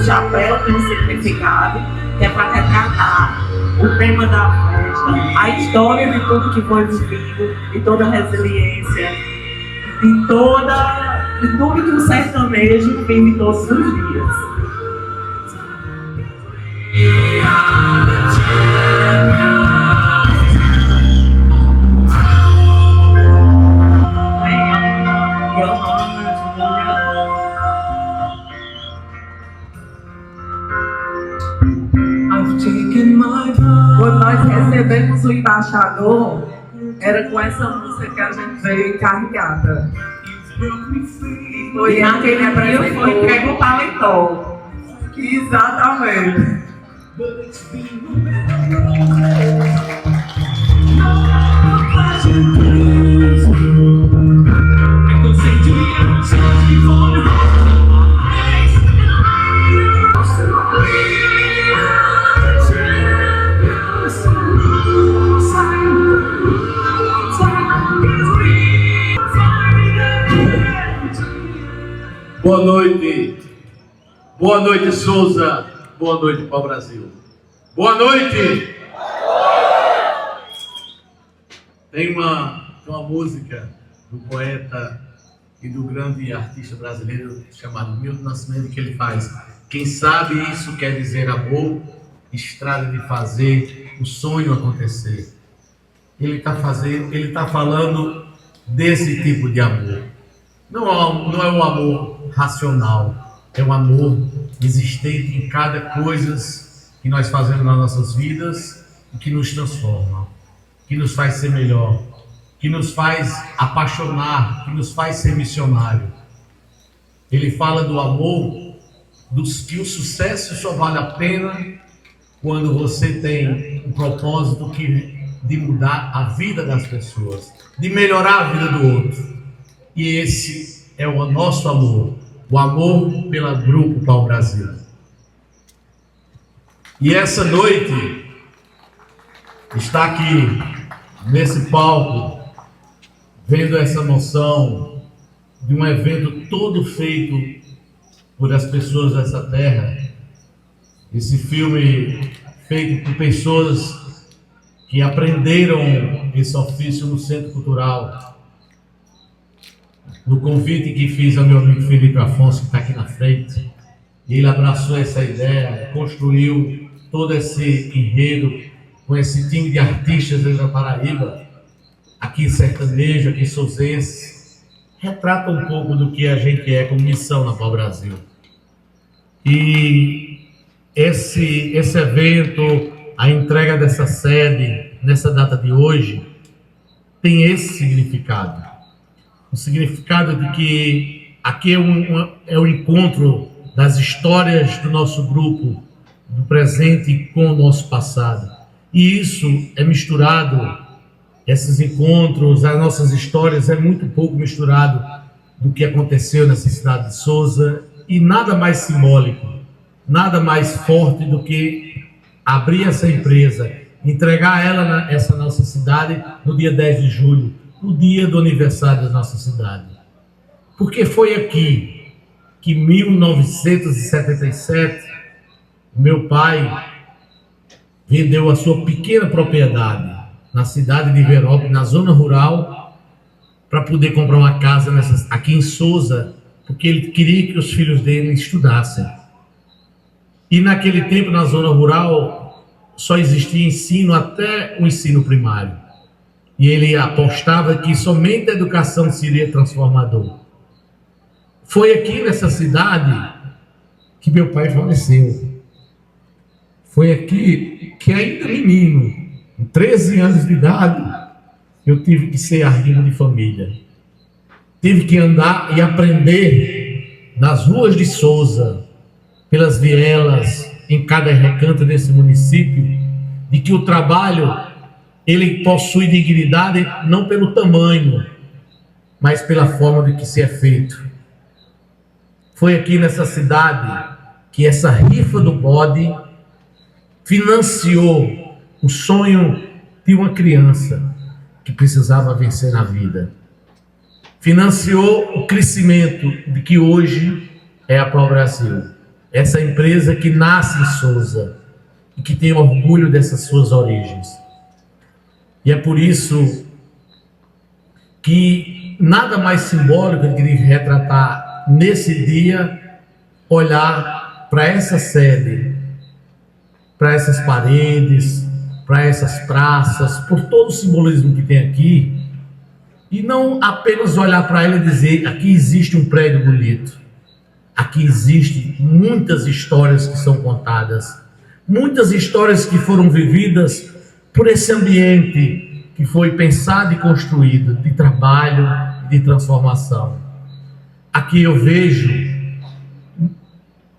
chapéu tem um significado, que é para retratar o tema da festa, a história de tudo que foi vivido, de toda a resiliência, de tudo que o sertanejo vive todos os dias. Quando nós recebemos o embaixador, era com essa música que a gente veio encarregada. E foi aquele dia foi entregue o paletó. Exatamente. Boa noite. Boa noite, Souza. Boa noite para o Brasil. Boa noite. Tem uma música do poeta e do grande artista brasileiro chamado Milton Nascimento que ele faz: quem sabe isso quer dizer amor, estrada de fazer o sonho acontecer. Ele está falando desse tipo de amor. Não é um amor racional, é um amor existente em cada coisa que nós fazemos nas nossas vidas e que nos transforma, que nos faz ser melhor, que nos faz apaixonar, que nos faz ser missionário. Ele fala do amor, que o sucesso só vale a pena quando você tem um propósito de mudar a vida das pessoas, de melhorar a vida do outro. E esse é o nosso amor, o amor pela Grupo Pau Brasil. E essa noite está aqui nesse palco, vendo essa emoção de um evento todo feito por as pessoas dessa terra. Esse filme feito por pessoas que aprenderam esse ofício no Centro Cultural. No convite que fiz ao meu amigo Felipe Afonso, que está aqui na frente, ele abraçou essa ideia, construiu todo esse enredo com esse time de artistas da Paraíba, aqui sertanejo, aqui souzense, retrata um pouco do que a gente é como missão na Pau Brasil. E esse evento, a entrega dessa sede, nessa data de hoje, tem esse significado. O significado de que aqui é o encontro das histórias do nosso grupo, do presente com o nosso passado. E isso é misturado, esses encontros, as nossas histórias, é muito pouco misturado do que aconteceu nessa cidade de Souza, e nada mais simbólico, nada mais forte do que abrir essa empresa, entregar ela essa nossa cidade no dia 10 de julho, no dia do aniversário da nossa cidade. Porque foi aqui que em 1977 meu pai vendeu a sua pequena propriedade na cidade de Verópolis, na zona rural, para poder comprar uma casa aqui em Souza, porque ele queria que os filhos dele estudassem. E naquele tempo, na zona rural, só existia ensino até o ensino primário. E ele apostava que somente a educação seria transformador. Foi aqui nessa cidade que meu pai faleceu. Foi aqui que, ainda menino, com 13 anos de idade, eu tive que ser arrimo de família. Tive que andar e aprender nas ruas de Souza, pelas vielas, em cada recanto desse município, de que o trabalho ele possui dignidade não pelo tamanho, mas pela forma de que se é feito. Foi aqui nessa cidade que essa rifa do bode financiou o sonho de uma criança que precisava vencer na vida. Financiou o crescimento de que hoje é a Pau Brasil. essa empresa que nasce em Souza e que tem orgulho dessas suas origens. E é por isso que nada mais simbólico do que retratar nesse dia, olhar para essa sede, para essas paredes, para essas praças, por todo o simbolismo que tem aqui, e não apenas olhar para ela e dizer: aqui existe um prédio bonito, aqui existem muitas histórias que são contadas, muitas histórias que foram vividas por esse ambiente que foi pensado e construído de trabalho e de transformação. Aqui eu vejo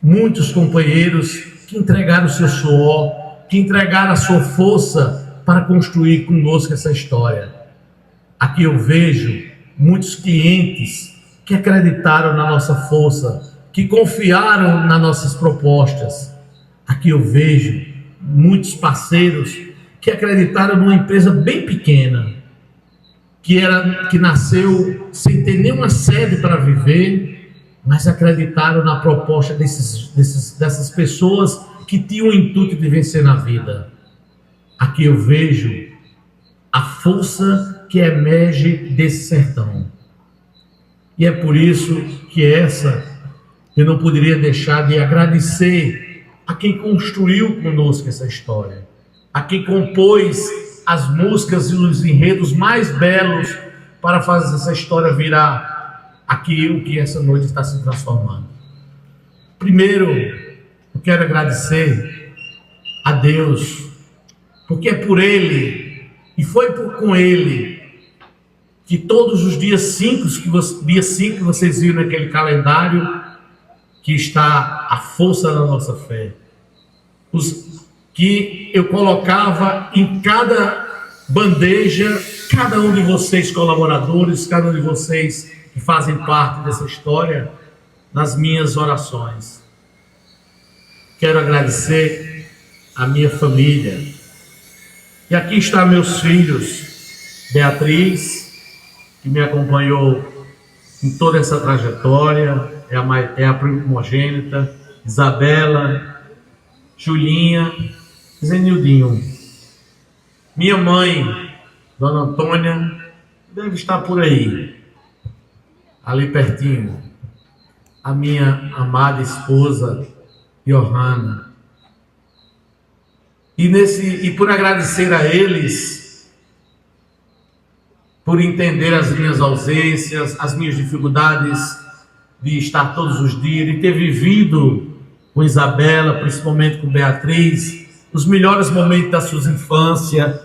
muitos companheiros que entregaram o seu suor, que entregaram a sua força para construir conosco essa história. Aqui eu vejo muitos clientes que acreditaram na nossa força, que confiaram nas nossas propostas. Aqui eu vejo muitos parceiros que acreditaram numa empresa bem pequena, que nasceu sem ter nenhuma sede para viver, mas acreditaram na proposta dessas pessoas que tinham o intuito de vencer na vida. Aqui eu vejo a força que emerge desse sertão. E é por isso que eu não poderia deixar de agradecer a quem construiu conosco essa história, a quem compôs as músicas e os enredos mais belos para fazer essa história virar aquilo que essa noite está se transformando. Primeiro, eu quero agradecer a Deus, porque é por Ele e foi com Ele que todos os dias 5 que vocês viram naquele calendário, que está a força da nossa fé, que eu colocava em cada bandeja, cada um de vocês colaboradores, cada um de vocês que fazem parte dessa história, nas minhas orações. Quero agradecer a minha família. E aqui estão meus filhos, Beatriz, que me acompanhou em toda essa trajetória, é a primogênita, Isabela, Julinha, Zenildinho. Minha mãe, Dona Antônia, deve estar por aí, ali pertinho. A minha amada esposa, Johanna. E por agradecer a eles, por entender as minhas ausências, as minhas dificuldades de estar todos os dias, de ter vivido com Isabela, principalmente com Beatriz, os melhores momentos da sua infância,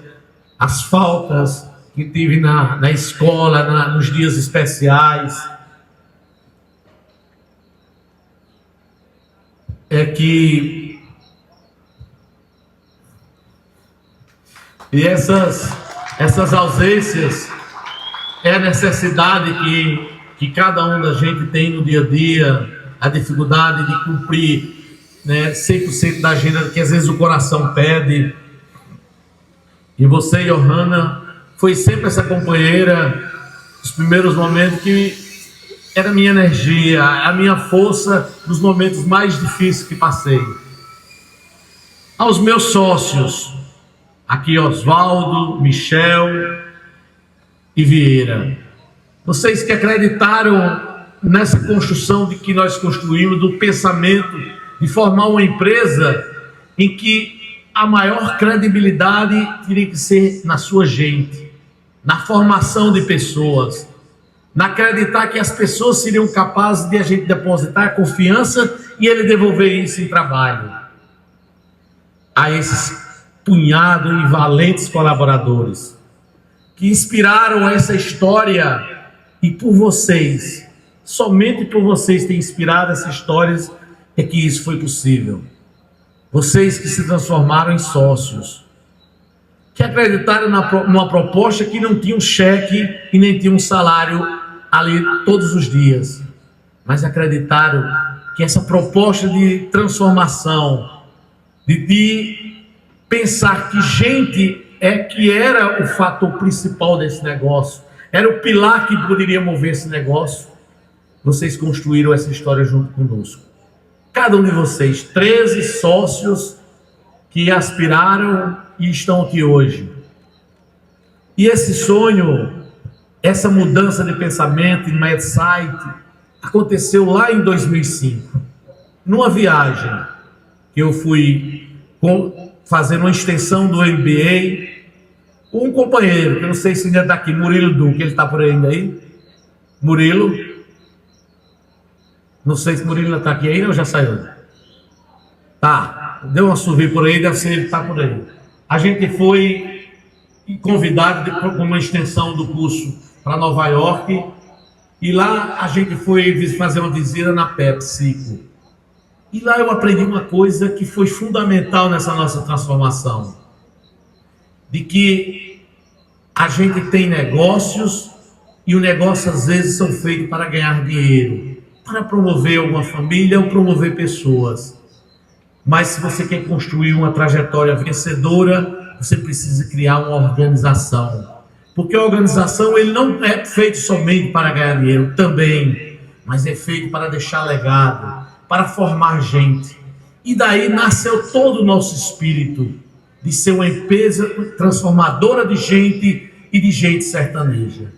as faltas que tive na escola, nos dias especiais. É que essas ausências é a necessidade que cada um da gente tem no dia a dia, a dificuldade de cumprir, 100% da agenda que às vezes o coração pede. E você, Johanna, foi sempre essa companheira nos primeiros momentos que era a minha energia, a minha força nos momentos mais difíceis que passei. Aos meus sócios, aqui Oswaldo, Michel e Vieira, vocês que acreditaram nessa construção de que nós construímos, do pensamento de formar uma empresa em que a maior credibilidade teria que ser na sua gente, na formação de pessoas, na acreditar que as pessoas seriam capazes de a gente depositar a confiança e ele devolver isso em trabalho. A esses punhado e valentes colaboradores que inspiraram essa história, e por vocês, somente por vocês ter inspirado essas histórias, é que isso foi possível. Vocês que se transformaram em sócios, que acreditaram numa proposta que não tinha um cheque e nem tinha um salário ali todos os dias, mas acreditaram que essa proposta de transformação, de pensar que gente que era o fator principal desse negócio, era o pilar que poderia mover esse negócio, vocês construíram essa história junto conosco. cada um de vocês, 13 sócios que aspiraram e estão aqui hoje. E esse sonho, essa mudança de pensamento em mindset, aconteceu lá em 2005, numa viagem que eu fui fazer uma extensão do MBA. Um companheiro, que eu não sei se ainda está aqui, Murilo Duque, ele está por aí ainda aí? Murilo? Não sei se Murilo está aqui ainda ou já saiu? Tá, deu um assovio por aí, deve ser ele que está por aí. A gente foi convidado para uma extensão do curso para Nova York, e lá a gente foi fazer uma visita na PepsiCo. E lá eu aprendi uma coisa que foi fundamental nessa nossa transformação, de que a gente tem negócios e o negócio às vezes são feitos para ganhar dinheiro, para promover uma família ou promover pessoas. Mas se você quer construir uma trajetória vencedora, você precisa criar uma organização. Porque a organização ele não é feito somente para ganhar dinheiro, também, mas é feito para deixar legado, para formar gente. E daí nasceu todo o nosso espírito de ser uma empresa transformadora de gente e de gente sertaneja.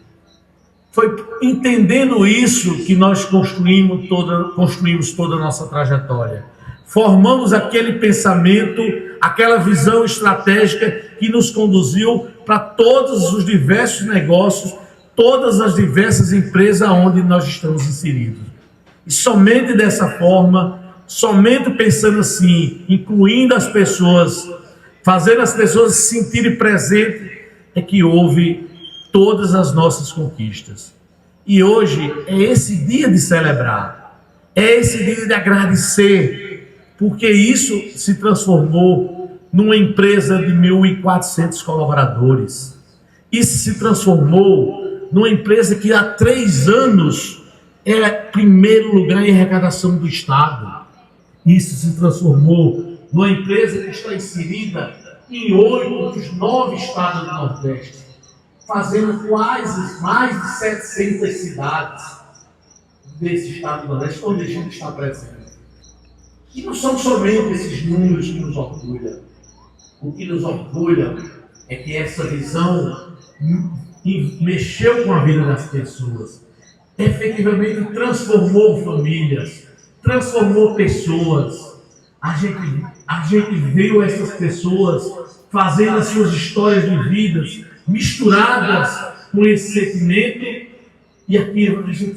Foi entendendo isso que nós construímos toda a nossa trajetória. Formamos aquele pensamento, aquela visão estratégica que nos conduziu para todos os diversos negócios, todas as diversas empresas onde nós estamos inseridos. E somente dessa forma, somente pensando assim, incluindo as pessoas, fazendo as pessoas se sentirem presentes, é que houve todas as nossas conquistas. E hoje é esse dia de celebrar, é esse dia de agradecer, porque isso se transformou numa empresa de 1.400 colaboradores. Isso se transformou numa empresa que há 3 anos é primeiro lugar em arrecadação do Estado. Isso se transformou numa empresa que está inserida em 8 dos 9 estados do Nordeste, fazendo quase mais de 700 cidades desse estado do Nordeste, onde a gente está presente. E não são somente esses números que nos orgulham. O que nos orgulha é que essa visão mexeu com a vida das pessoas, efetivamente transformou famílias, transformou pessoas. A gente viu essas pessoas fazendo as suas histórias de vidas misturadas com esse sentimento, e aqui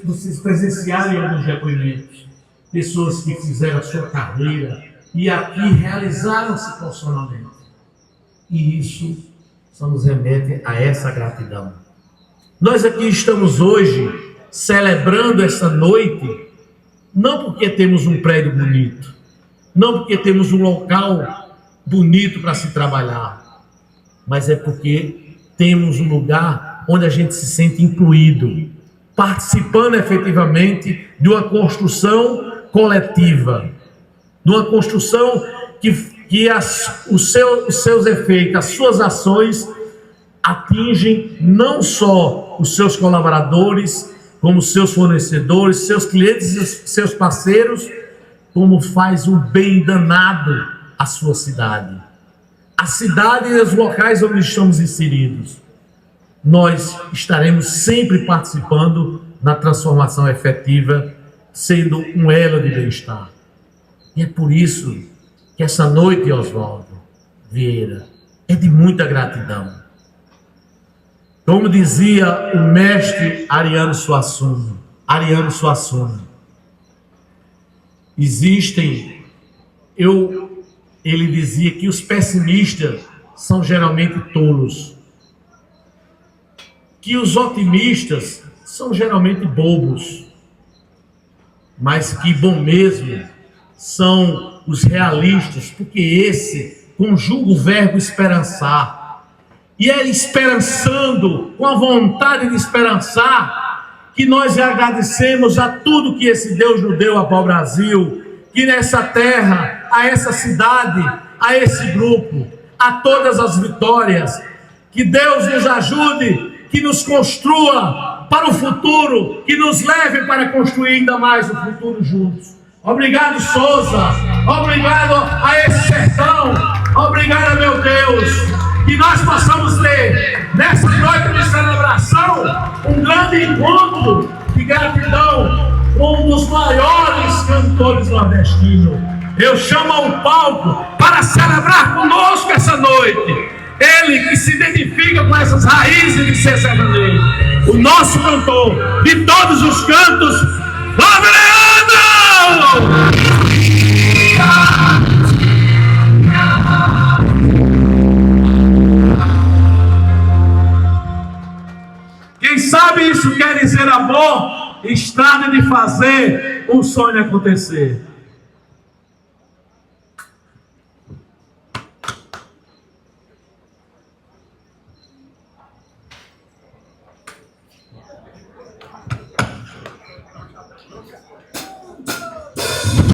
vocês presenciaram alguns depoimentos. Pessoas que fizeram a sua carreira e aqui realizaram-se profissionalmente. E isso só nos remete a essa gratidão. Nós aqui estamos hoje celebrando essa noite, não porque temos um prédio bonito, não porque temos um local bonito para se trabalhar, mas é porque temos um lugar onde a gente se sente incluído, participando efetivamente de uma construção coletiva, de uma construção que os seus efeitos, as suas ações atingem não só os seus colaboradores, como seus fornecedores, seus clientes e seus parceiros, como faz um bem danado à sua cidade. A cidade e os locais onde estamos inseridos. Nós estaremos sempre participando na transformação efetiva, sendo um elo de bem-estar. E é por isso que essa noite, Oswaldo Vieira, é de muita gratidão. Como dizia o mestre Ariano Suassuna, ele dizia que os pessimistas são geralmente tolos, que os otimistas são geralmente bobos, mas que bom mesmo são os realistas, porque esse conjuga o verbo esperançar. E é esperançando, com a vontade de esperançar, que nós agradecemos a tudo que esse Deus nos deu ao Brasil, que nessa terra, a essa cidade, a esse grupo, a todas as vitórias, que Deus nos ajude, que nos construa para o futuro, que nos leve para construir ainda mais o futuro juntos. Obrigado, Souza. Obrigado a esse sertão. Obrigado, meu Deus. Que nós possamos ter, nessa noite de celebração, um grande encontro de gratidão com um dos maiores cantores nordestinos. Eu chamo ao palco para celebrar conosco essa noite. Ele que se identifica com essas raízes de ser sertanejo. O nosso cantor de todos os cantos, Flávio Leandro! Quem sabe isso quer dizer amor, estrada de fazer um sonho acontecer.